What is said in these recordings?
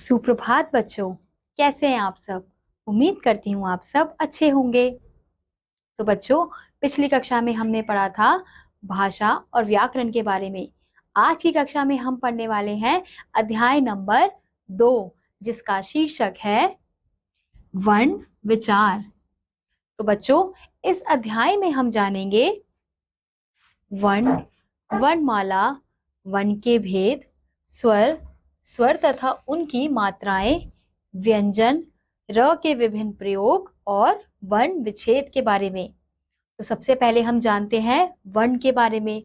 सुप्रभात बच्चों, कैसे हैं आप सब। उम्मीद करती हूँ आप सब अच्छे होंगे। तो बच्चों, पिछली कक्षा में हमने पढ़ा था भाषा और व्याकरण के बारे में। आज की कक्षा में हम पढ़ने वाले हैं अध्याय नंबर 2, जिसका शीर्षक है वर्ण विचार। तो बच्चों, इस अध्याय में हम जानेंगे वर्ण, वर्णमाला, वर्ण के भेद, स्वर, स्वर तथा उनकी मात्राएं, व्यंजन, र के विभिन्न प्रयोग और वर्ण विच्छेद के बारे में। तो सबसे पहले हम जानते हैं वर्ण के बारे में।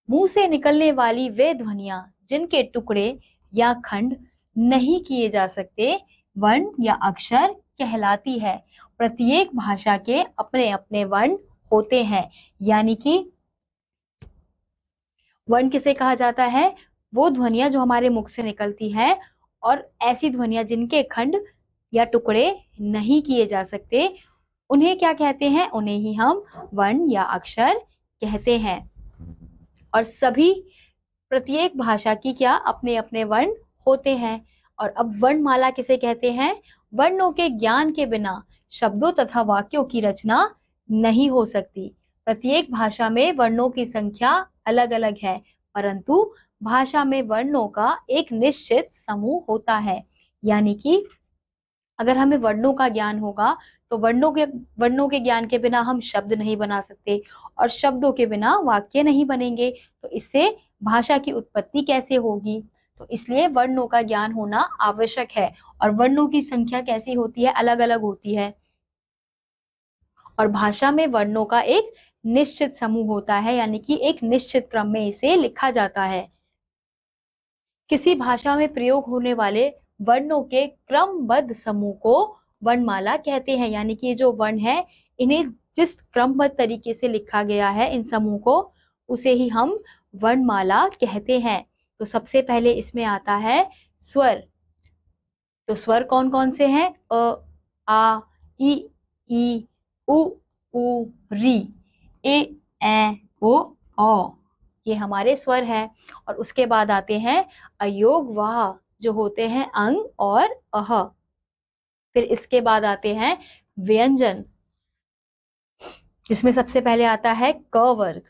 मुंह से निकलने वाली वे ध्वनियां जिनके टुकड़े या खंड नहीं किए जा सकते, वर्ण या अक्षर कहलाती है। प्रत्येक भाषा के अपने अपने वर्ण होते हैं, यानी कि वर्ण किसे कहा जाता है? वो ध्वनियां जो हमारे मुख से निकलती हैं और ऐसी ध्वनियां जिनके खंड या टुकड़े नहीं किए जा सकते, उन्हें क्या कहते हैं? उन्हें ही हम वर्ण या अक्षर कहते हैं। और सभी प्रत्येक भाषा की क्या अपने अपने वर्ण होते हैं। और अब वर्णमाला किसे कहते हैं? वर्णों के ज्ञान के बिना शब्दों तथा वाक्यों की रचना नहीं हो सकती। प्रत्येक भाषा में वर्णों की संख्या अलग अलग है, परंतु भाषा में वर्णों का एक निश्चित समूह होता है। यानी कि अगर हमें वर्णों का ज्ञान होगा तो वर्णों के ज्ञान के बिना हम शब्द नहीं बना सकते, और शब्दों के बिना वाक्य नहीं बनेंगे। तो इससे भाषा की उत्पत्ति कैसे होगी? तो इसलिए वर्णों का ज्ञान होना आवश्यक है। और वर्णों की संख्या कैसी होती है? अलग अलग होती है। और भाषा में वर्णों का एक निश्चित समूह होता है, यानी कि एक निश्चित क्रम में इसे लिखा जाता है। किसी भाषा में प्रयोग होने वाले वर्णों के क्रमबद्ध समूह को वर्णमाला कहते हैं। यानी कि ये जो वर्ण है, इन्हें जिस क्रमबद्ध तरीके से लिखा गया है, इन समूह को, उसे ही हम वर्णमाला कहते हैं। तो सबसे पहले इसमें आता है स्वर। तो स्वर कौन कौन से हैं? अ, आ, ई, उ, री, ए, ओ, औ। ये हमारे स्वर हैं। और उसके बाद आते हैं अयोग वाह, जो होते हैं अंग और अह। फिर इसके बाद आते हैं व्यंजन, जिसमें सबसे पहले आता है क वर्ग।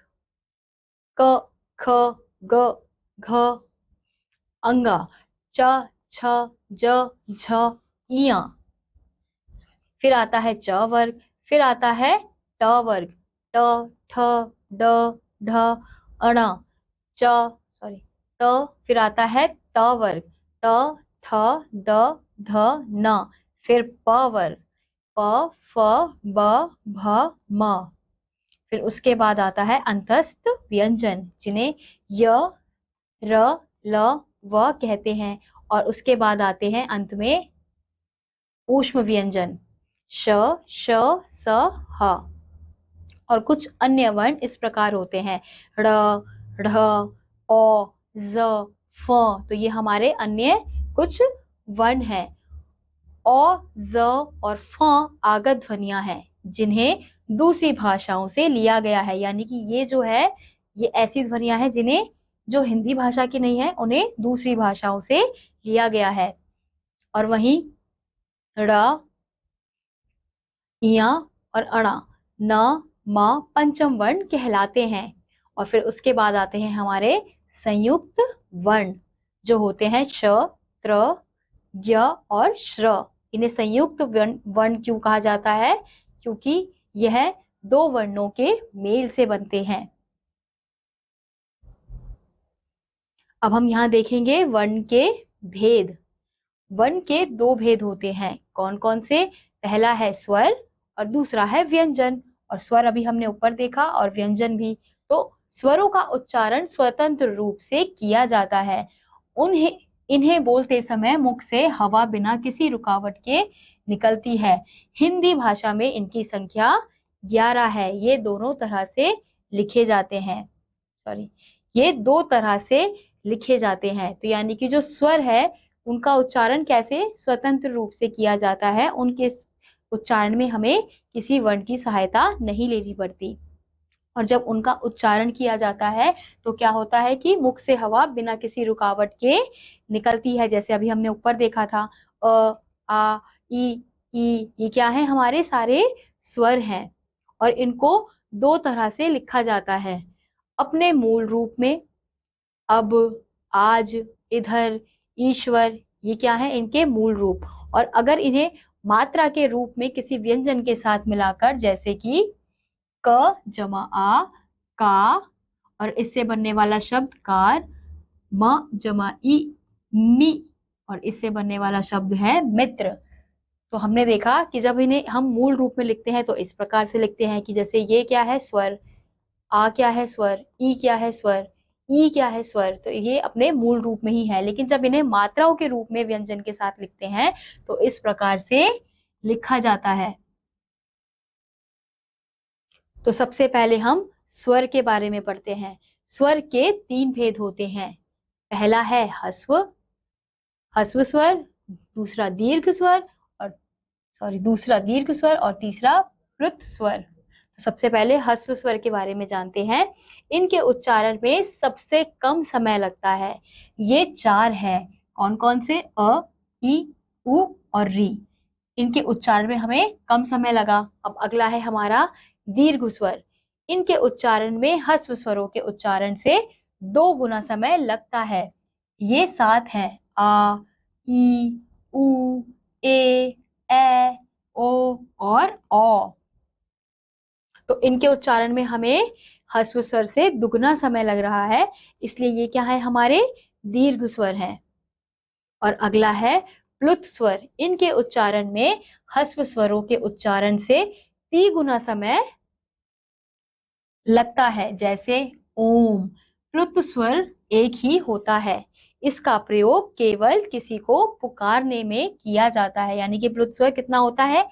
क, ख, ग, घ, अंगा, च, छ, ज, झ, इया। फिर आता है च वर्ग। फिर आता है ट वर्ग। ट, ठ, ड, ढ, अण, त। फिर आता है त वर्ग। त, थ, द, ध, न। फिर प वर्ग। प, फ, ब, भ, म। फिर उसके बाद आता है अंतस्थ व्यंजन, जिन्हें य, र, ल, व कहते हैं। और उसके बाद आते हैं अंत में ऊष्म व्यंजन, श, श, स, ह। और कुछ अन्य वर्ण इस प्रकार होते हैं ड़, ढ़, औ, ज, फ। तो ये हमारे अन्य कुछ वर्ण हैं। औ, ज और फ आगत ध्वनियां हैं, जिन्हें दूसरी भाषाओं से लिया गया है। यानी कि ये जो है, ये ऐसी ध्वनियां हैं जिन्हें, जो हिंदी भाषा की नहीं है, उन्हें दूसरी भाषाओं से लिया गया है। और वहीं ड़, इया और अणा, न, म पंचम वर्ण कहलाते हैं। और फिर उसके बाद आते हैं हमारे संयुक्त वर्ण, जो होते हैं श, त्र, य और श्र। इन्हें संयुक्त वर्ण क्यों कहा जाता है? क्योंकि यह दो वर्णों के मेल से बनते हैं। अब हम यहाँ देखेंगे वर्ण के भेद। वर्ण के दो भेद होते हैं। कौन कौन से? पहला है स्वर और दूसरा है व्यंजन। और स्वर अभी हमने ऊपर देखा, और व्यंजन भी। तो स्वरों का उच्चारण स्वतंत्र रूप से किया जाता है। इन्हें बोलते समय मुख से हवा बिना किसी रुकावट के निकलती है। हिंदी भाषा में इनकी संख्या 11 है। ये दोनों तरह से लिखे जाते हैं। ये दो तरह से लिखे जाते हैं। तो यानी कि जो स्वर है, उनका उच्चारण कैसे स्वतंत्र रूप से किया जाता है। उनके उच्चारण में हमें किसी वर्ण की सहायता नहीं लेनी पड़ती। और जब उनका उच्चारण किया जाता है तो क्या होता है कि मुख से हवा बिना किसी रुकावट के निकलती है। जैसे अभी हमने ऊपर देखा था अ, आ, ई, ये क्या है, हमारे सारे स्वर हैं और इनको दो तरह से लिखा जाता है, अपने मूल रूप में, अब, आज, इधर, ईश्वर, ये क्या है, इनके मूल रूप। और अगर इन्हें मात्रा के रूप में किसी व्यंजन के साथ मिलाकर, जैसे कि क जमा आ, का, और इससे बनने वाला शब्द कार, म जमा ई, मी, और इससे बनने वाला शब्द है मित्र। तो हमने देखा कि जब इन्हें हम मूल रूप में लिखते हैं तो इस प्रकार से लिखते हैं कि जैसे ये क्या है, स्वर, आ क्या है, स्वर, ई क्या है, स्वर, ई क्या है, स्वर। तो ये अपने मूल रूप में ही है, लेकिन जब इन्हें मात्राओं के रूप में व्यंजन के साथ लिखते हैं तो इस प्रकार से लिखा जाता है। तो सबसे पहले हम स्वर के बारे में पढ़ते हैं। स्वर के तीन भेद होते हैं। पहला है ह्रस्व, ह्रस्व स्वर, दूसरा दीर्घ स्वर और तीसरा प्लुत स्वर। तो सबसे पहले ह्रस्व स्वर के बारे में जानते हैं। इनके उच्चारण में सबसे कम समय लगता है। ये चार है, कौन कौन से, अ, ई, उ और री। इनके उच्चारण में हमें कम समय लगा। अब अगला है हमारा दीर्घ स्वर। इनके उच्चारण में ह्रस्व स्वरों के उच्चारण से 2 गुना समय लगता है। ये 7 हैं, आ, ई, उ, ए, ओ और औ। तो इनके उच्चारण में हमें ह्रस्व स्वर से दुगना समय लग रहा है, इसलिए ये क्या है, हमारे दीर्घ स्वर हैं। और अगला है प्लुत स्वर। इनके उच्चारण में ह्रस्व स्वरों के उच्चारण से 3 गुना समय लगता है, जैसे ओम। प्लुत स्वर एक ही होता है, इसका प्रयोग केवल किसी को पुकारने में किया जाता है। यानी कि प्लुत स्वर कितना होता है,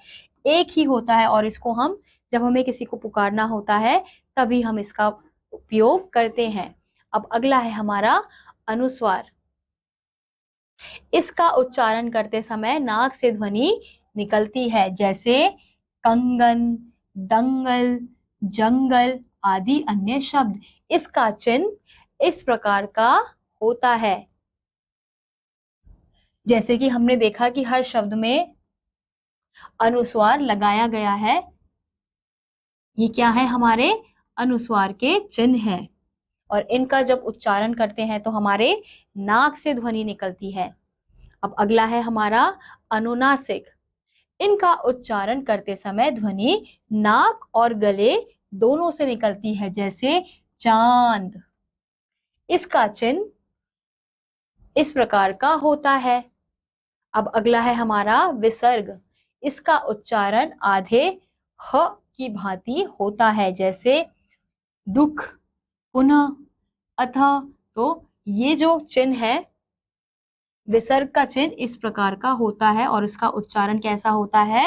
एक ही होता है, और इसको हम जब हमें किसी को पुकारना होता है तभी हम इसका उपयोग करते हैं। अब अगला है हमारा अनुस्वार। इसका उच्चारण करते समय नाक से ध्वनि निकलती है, जैसे कंगन, दंगल, जंगल आदि अन्य शब्द। इसका चिन्ह इस प्रकार का होता है। जैसे कि हमने देखा कि हर शब्द में अनुस्वार लगाया गया है, ये क्या है, हमारे अनुस्वार के चिन्ह हैं। और इनका जब उच्चारण करते हैं तो हमारे नाक से ध्वनि निकलती है। अब अगला है हमारा अनुनासिक। इनका उच्चारण करते समय ध्वनि नाक और गले दोनों से निकलती है, जैसे चांद। इसका चिन्ह इस प्रकार का होता है। अब अगला है हमारा विसर्ग। इसका उच्चारण आधे ह की भांति होता है, जैसे दुख, पुनः, अतः। तो ये जो चिन्ह है, विसर्ग का चिन्ह इस प्रकार का होता है और इसका उच्चारण कैसा होता है,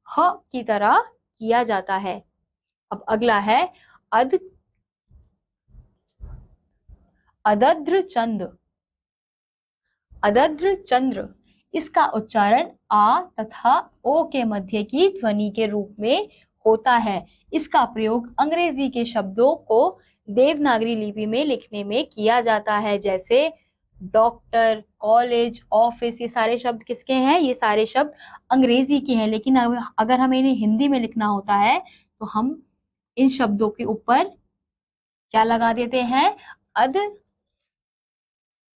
ह की तरह किया जाता है। अब अगला है अदध्र चंद्र। अदध्र चंद्र, इसका उच्चारण आ तथा ओ के मध्य की ध्वनि के रूप में होता है। इसका प्रयोग अंग्रेजी के शब्दों को देवनागरी लिपि में लिखने में किया जाता है, जैसे डॉक्टर, कॉलेज, ऑफिस। ये सारे शब्द किसके हैं, ये सारे शब्द अंग्रेजी के हैं। लेकिन अगर हमें इन्हें हिंदी में लिखना होता है तो हम इन शब्दों के ऊपर क्या लगा देते हैं,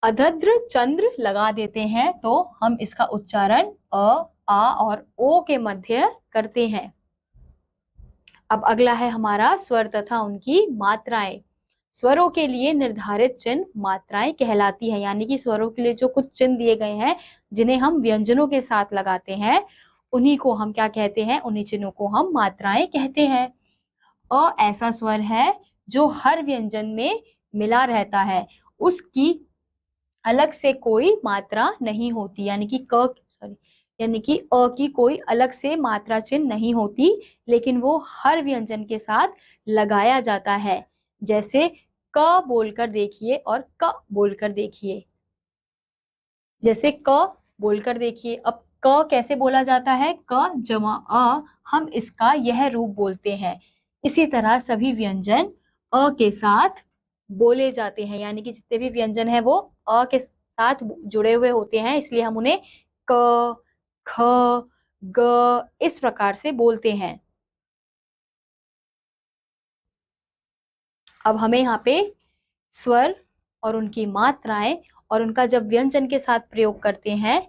अदध्र चंद्र लगा देते हैं। तो हम इसका उच्चारण अ, आ और ओ के मध्य करते हैं। अब अगला है हमारा स्वर तथा उनकी मात्राएं। स्वरों के लिए निर्धारित चिन्ह मात्राएं कहलाती है। यानी कि स्वरों के लिए जो कुछ चिन्ह दिए गए हैं जिन्हें हम व्यंजनों के साथ लगाते हैं, उन्हीं को हम क्या कहते हैं, उन्हीं चिन्हों को हम मात्राएं कहते हैं। अ ऐसा स्वर है जो हर व्यंजन में मिला रहता है, उसकी अलग से कोई मात्रा नहीं होती। यानी कि अ की कोई अलग से मात्रा चिन्ह नहीं होती, लेकिन वो हर व्यंजन के साथ लगाया जाता है। जैसे क बोलकर देखिए और क बोलकर देखिए। जैसे क बोलकर देखिए, अब क कैसे बोला जाता है, क जमा अ, हम इसका यह रूप बोलते हैं। इसी तरह सभी व्यंजन के साथ बोले जाते हैं, यानी कि जितने भी व्यंजन है वो के साथ जुड़े हुए होते हैं, इसलिए हम उन्हें क, ख, ग इस प्रकार से बोलते हैं। अब हमें यहाँ पे स्वर और उनकी मात्राएं और उनका जब व्यंजन के साथ प्रयोग करते हैं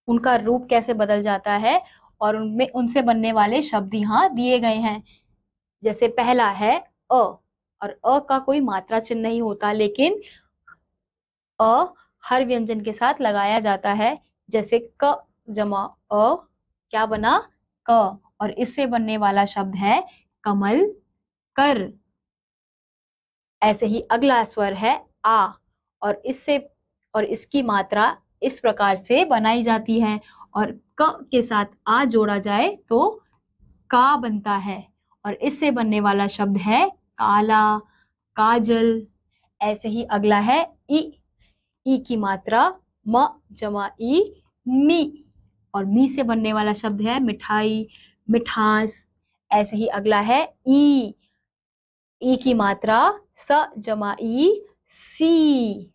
उनका रूप कैसे बदल जाता है और उनमें उनसे बनने वाले शब्द यहाँ दिए गए हैं। जैसे पहला है और का कोई मात्रा चिन्ह नहीं होता, लेकिन हर व्यंजन के साथ लगाया जाता है। जैसे क जमा क्या बना, क, और इससे बनने वाला शब्द है कमल कर। ऐसे ही अगला स्वर है आ, और इसकी मात्रा इस प्रकार से बनाई जाती है, और क के साथ आ जोड़ा जाए तो का बनता है, और इससे बनने वाला शब्द है काला, काजल। ऐसे ही अगला है ई की मात्रा म जमा ई, मी, और मी से बनने वाला शब्द है मिठाई, मिठास। ऐसे ही अगला है ई की मात्रा स जमा ई, सी,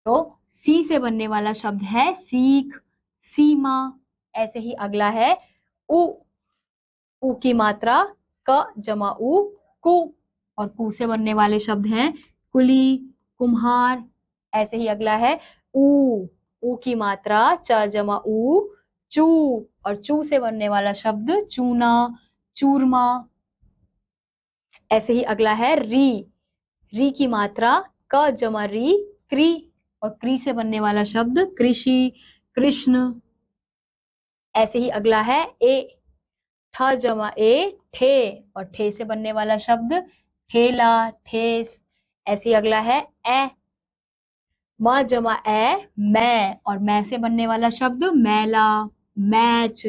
तो सी से बनने वाला शब्द है सीख, सीमा। ऐसे ही अगला है उ की मात्रा क जमा उ, कु, और कु से बनने वाले शब्द हैं कुली, कुम्हार। ऐसे ही अगला है उ की मात्रा च जमा उ, चू, और चू से बनने वाला शब्द चूना, चूरमा। ऐसे ही अगला है री की मात्रा क जमा री, क्री, और क्री से बनने वाला शब्द कृषि, कृष्ण। ऐसे ही अगला है ठ जमा ए, ठे, और ठे से बनने वाला शब्द ठेला, ठेस। ऐसे ही अगला है ए म जमा ए, मैं, और मैं से बनने वाला शब्द मैला, मैच।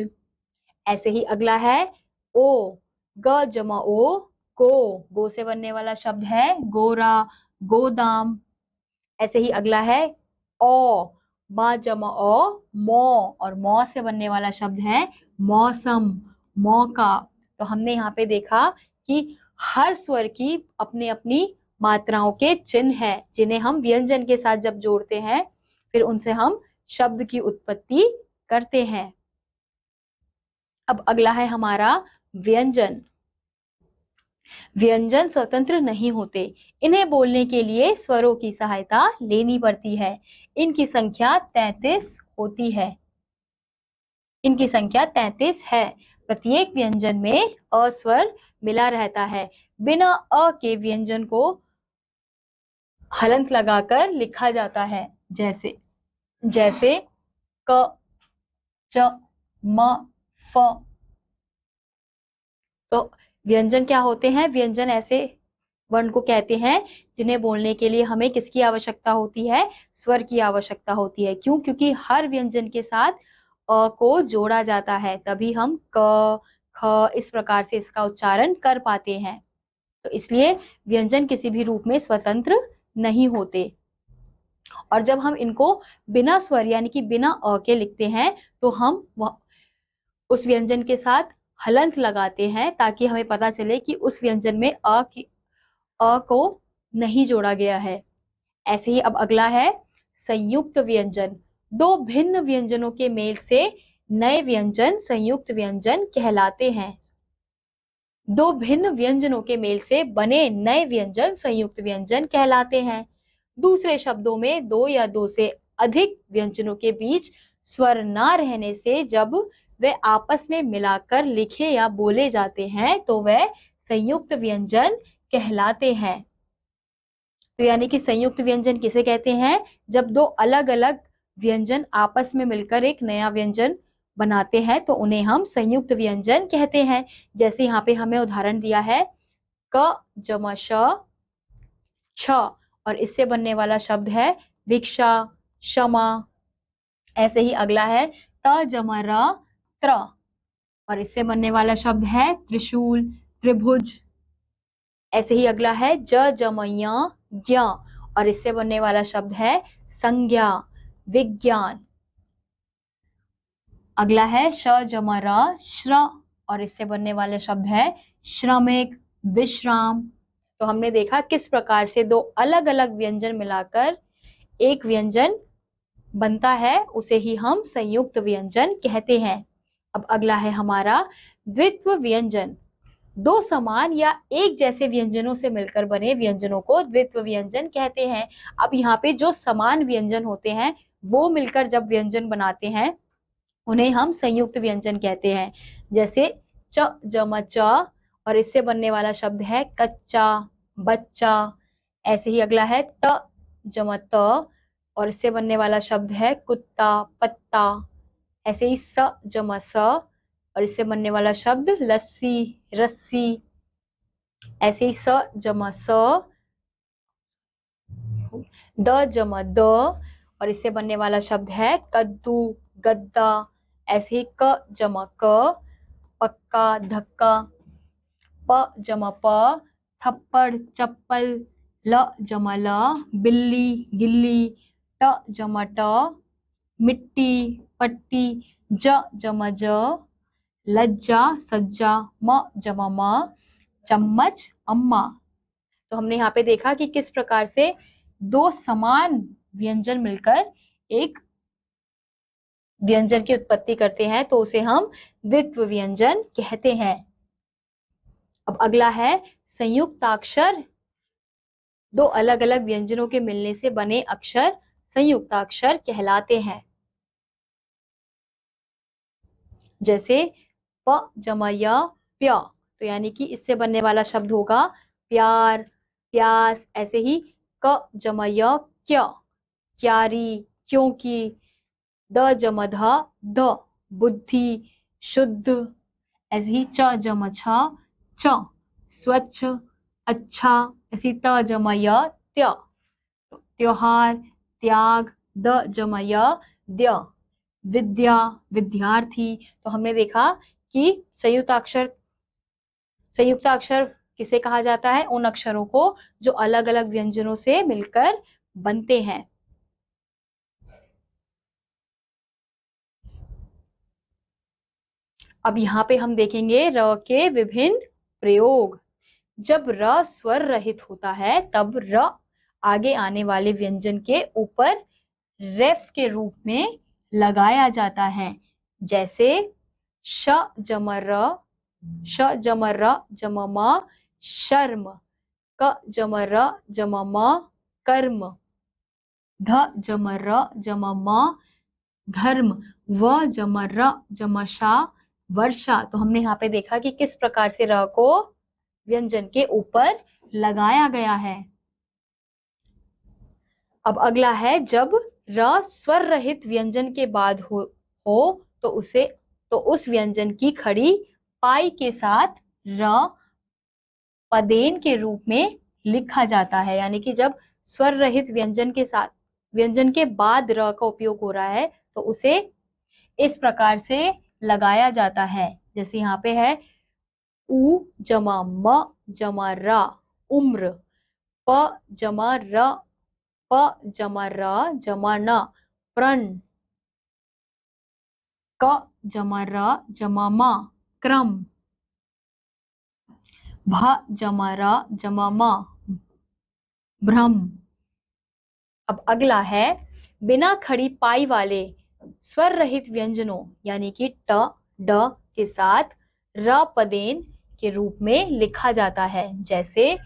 ऐसे ही अगला है ओ ग जमा ओ, गो से बनने वाला शब्द है गोरा, गोदाम। ऐसे ही अगला है ओ मा जमा ओ, मौ, और मौ से बनने वाला शब्द है मौसम, मौका। तो हमने यहाँ पे देखा कि हर स्वर की अपनी अपनी मात्राओं के चिन्ह हैं, जिन्हें हम व्यंजन के साथ जब जोड़ते हैं फिर उनसे हम शब्द की उत्पत्ति करते हैं। अब अगला है हमारा व्यंजन। व्यंजन स्वतंत्र नहीं होते, इन्हें बोलने के लिए स्वरों की सहायता लेनी पड़ती है। इनकी संख्या 33 होती है। इनकी संख्या 33 है। प्रत्येक व्यंजन में अ स्वर मिला रहता है। बिना अ के व्यंजन को हलंत लगाकर लिखा जाता है। जैसे क, च, म, फ। तो व्यंजन क्या होते हैं? व्यंजन ऐसे वर्ण को कहते हैं जिन्हें बोलने के लिए हमें किसकी आवश्यकता होती है? स्वर की आवश्यकता होती है। क्यों? क्योंकि हर व्यंजन के साथ अ को जोड़ा जाता है, तभी हम क, ख इस प्रकार से इसका उच्चारण कर पाते हैं। तो इसलिए व्यंजन किसी भी रूप में स्वतंत्र नहीं होते। और जब हम इनको बिना स्वर यानी कि बिना अ के लिखते हैं तो हम उस व्यंजन के साथ हलंत लगाते हैं, ताकि हमें पता चले कि उस व्यंजन में अ को नहीं जोड़ा गया है। ऐसे ही अब अगला है संयुक्त व्यंजन। दो भिन्न व्यंजनों के मेल से नए व्यंजन संयुक्त व्यंजन कहलाते हैं। दो भिन्न व्यंजनों के मेल से बने नए व्यंजन संयुक्त व्यंजन कहलाते हैं। दूसरे शब्दों में दो या दो से अधिक व्यंजनों के बीच स्वर न रहने से जब वे आपस में मिलाकर लिखे या बोले जाते हैं तो वे संयुक्त व्यंजन कहलाते हैं। तो यानी कि संयुक्त व्यंजन किसे कहते हैं? जब दो अलग अलग व्यंजन आपस में मिलकर एक नया व्यंजन बनाते हैं तो उन्हें हम संयुक्त व्यंजन कहते हैं। जैसे यहाँ पे हमें उदाहरण दिया है क जमा श, छ, और इससे बनने वाला शब्द है भिक्षा, क्षमा। ऐसे ही अगला है त जमा र, त्र, और इससे बनने वाला शब्द है त्रिशूल, त्रिभुज। ऐसे ही अगला है ज जमा य, ज्ञ, और इससे बनने वाला शब्द है संज्ञा, विज्ञान। अगला है श जमा र, श्र, और इससे बनने वाला शब्द है श्रमिक, विश्राम। तो हमने देखा किस प्रकार से दो अलग अलग व्यंजन मिलाकर एक व्यंजन बनता है, उसे ही हम संयुक्त व्यंजन कहते हैं। अब अगला है हमारा द्वित्व व्यंजन। दो समान या एक जैसे व्यंजनों से मिलकर बने व्यंजनों को द्वित्व व्यंजन कहते हैं। अब यहाँ पे जो समान व्यंजन होते हैं वो मिलकर जब व्यंजन बनाते हैं उन्हें हम संयुक्त व्यंजन कहते हैं। जैसे च जम च और इससे बनने वाला शब्द है कच्चा, बच्चा। ऐसे ही अगला है त जम त और इससे बनने वाला शब्द है कुत्ता, पत्ता। ऐसे ही स जम स और इससे बनने वाला शब्द लस्सी, रस्सी। ऐसे ही स जम स, द जम द और इससे बनने वाला शब्द है कद्दू, गद्दा। ऐसे ही क जम क, पक्का, धक्का। प जम प, थप्पड़, चप्पल। ल जम ल, बिल्ली, गिल्ली। ट जम ट, मिट्टी, पट्टी। ज जम ज, लज्जा, सज्जा। म जम म, चम्मच, अम्मा। तो हमने यहाँ पे देखा कि किस प्रकार से दो समान व्यंजन मिलकर एक व्यंजन की उत्पत्ति करते हैं, तो उसे हम द्वित्व व्यंजन कहते हैं। अब अगला है संयुक्ताक्षर। दो अलग अलग व्यंजनों के मिलने से बने अक्षर संयुक्ताक्षर कहलाते हैं। जैसे प जम य, प्य, तो यानी कि इससे बनने वाला शब्द होगा प्यार, प्यास। ऐसे ही क जम य, क्य, क्यारी, क्योंकि। द जम ध, द, बुद्धि, शुद्ध। ऐसे ही च जम छ, च, स्वच्छ, अच्छा। ऐसे ही त जम य, त्य, त्योहार, त्याग। द जम य, द्य, विद्या, विद्यार्थी। तो हमने देखा कि संयुक्ताक्षर किसे कहा जाता है? उन अक्षरों को जो अलग अलग व्यंजनों से मिलकर बनते हैं। अब यहाँ पे हम देखेंगे र के विभिन्न प्रयोग। जब र स्वर रहित होता है तब र आगे आने वाले व्यंजन के ऊपर रेफ के रूप में लगाया जाता है। जैसे श जम र, श जम र जम म, शर्म। क जम र जम म, कर्म। ध जम र जम म, धर्म। व जम र जम शा, वर्षा। तो हमने यहाँ पे देखा कि किस प्रकार से र को व्यंजन के ऊपर लगाया गया है। अब अगला है जब र स्वर रहित व्यंजन के बाद हो तो उस व्यंजन की खड़ी पाई के साथ र पदेन के रूप में लिखा जाता है। यानी कि जब स्वर रहित व्यंजन के साथ व्यंजन के बाद र का उपयोग हो रहा है तो उसे इस प्रकार से लगाया जाता है। जैसे यहाँ पे है उ जमा म जमा रा, उम्र। प जमा र, प जमा र जमा न, प्रण। क जमा र जमा म, क्रम। भ जमा र जमा म, भ्रम। अब अगला है बिना खड़ी पाई वाले स्वर रहित व्यंजनों यानी कि ट ड के साथ र पदेन के रूप में लिखा जाता है। जैसे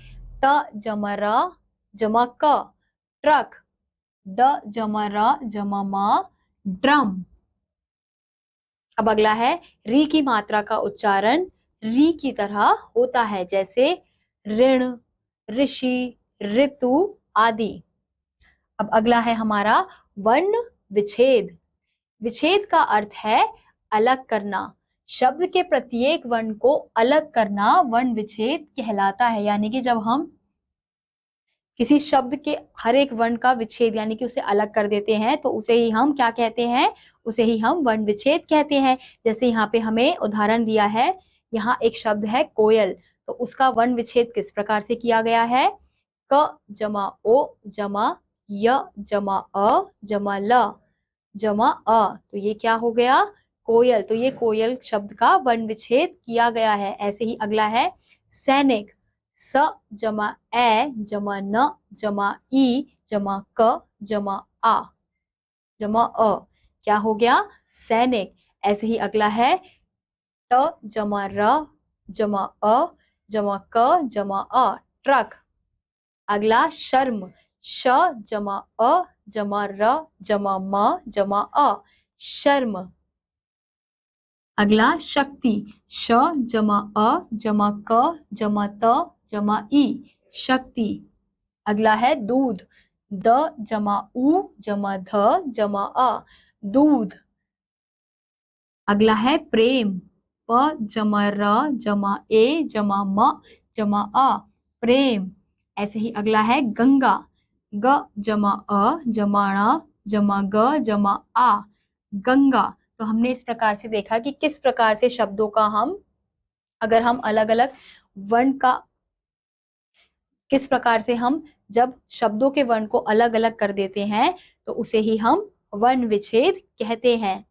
ट जमा र जमा क, ट्रक। ड जमा र जमा म, ड्रम। अब अगला है री की मात्रा का उच्चारण री की तरह होता है। जैसे ऋण, ऋषि, ऋतु आदि। अब अगला है हमारा वर्ण विच्छेद। विच्छेद का अर्थ है अलग करना। शब्द के प्रत्येक वर्ण को अलग करना वर्ण विच्छेद कहलाता है। यानी कि जब हम किसी शब्द के हर एक वर्ण का विच्छेद यानी कि उसे अलग कर देते हैं तो उसे ही हम क्या कहते हैं? उसे ही हम वर्ण विच्छेद कहते हैं। जैसे यहाँ पे हमें उदाहरण दिया है, यहाँ एक शब्द है कोयल, तो उसका वर्ण विच्छेद किस प्रकार से किया गया है? क जमा ओ जमा य जमा अ जमा ल जमा अ, तो ये क्या हो गया? कोयल। तो ये कोयल शब्द का वर्ण विच्छेद किया गया है। ऐसे ही अगला है सैनिक। स जमा ए जमा न जमा ई जमा क जमा आ जमा अ, क्या हो गया? सैनिक। ऐसे ही अगला है ट जमा र जमा अ जमा क जमा अ, ट्रक। अगला शर्म, श जमा अ जमा र जमा म जमा अ, शर्म। अगला शक्ति, श जमा अ जमा क जमा त जमा ई, शक्ति। अगला है दूध, द जमा उ जमा ध जमा अ, दूध। अगला है प्रेम, प जमा र जमा ए जमा म जमा अ, प्रेम। ऐसे ही अगला है गंगा, ग जमा अ जमा ण जमा ग जमा आ, गंगा। तो हमने इस प्रकार से देखा कि किस प्रकार से शब्दों का अगर हम अलग अलग वर्ण का, किस प्रकार से हम जब शब्दों के वर्ण को अलग अलग कर देते हैं तो उसे ही हम वर्ण विच्छेद कहते हैं।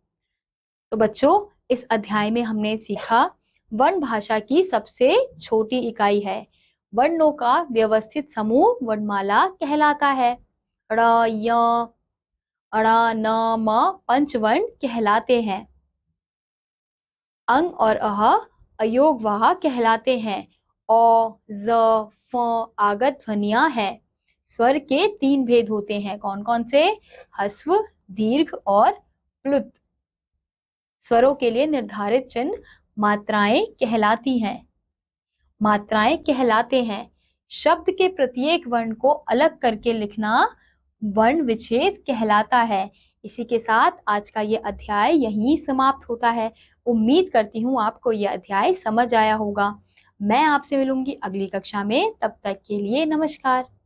तो बच्चों, इस अध्याय में हमने सीखा वर्ण भाषा की सबसे छोटी इकाई है। वर्णों का व्यवस्थित समूह वर्णमाला कहलाता है। ड़ य अण न म पंचवर्ण कहलाते हैं। अंग और अह अयोगवाह कहलाते हैं। अ, ज, फ आगत ध्वनियां हैं। स्वर के 3 भेद होते हैं। कौन कौन से? ह्रस्व, दीर्घ और प्लुत। स्वरों के लिए निर्धारित चिन्ह मात्राएं कहलाती हैं। मात्राएं कहलाते हैं। शब्द के प्रत्येक वर्ण को अलग करके लिखना वर्ण विच्छेद कहलाता है। इसी के साथ आज का ये अध्याय यहीं समाप्त होता है। उम्मीद करती हूँ आपको यह अध्याय समझ आया होगा। मैं आपसे मिलूंगी अगली कक्षा में। तब तक के लिए नमस्कार।